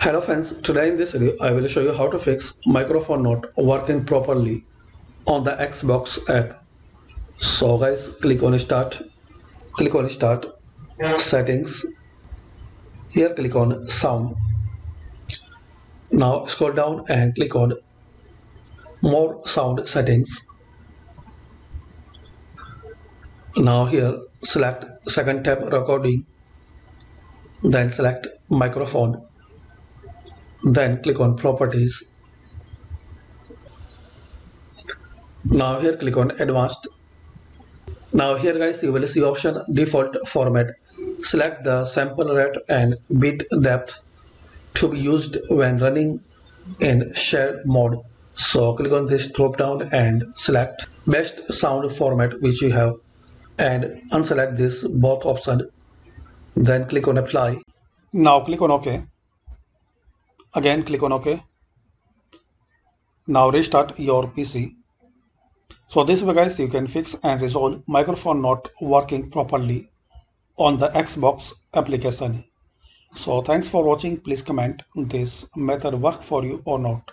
Hello friends, today in this video I will show you how to fix microphone not working properly on the Xbox app. So guys, click on start, settings, here click on sound. Now scroll down and click on more sound settings. Now here select second tab recording, then select microphone, then click on properties. Now here click on advanced. Now here guys you will see option default format. Select the sample rate and bit depth to be used when running in shared mode. So click on this drop down and select best sound format which you have and unselect this both option. Then click on apply. Now click on OK. Again click on OK. Now restart your PC. So this way guys you can fix and resolve microphone not working properly on the Xbox application. So thanks for watching. Please comment this method work for you or not.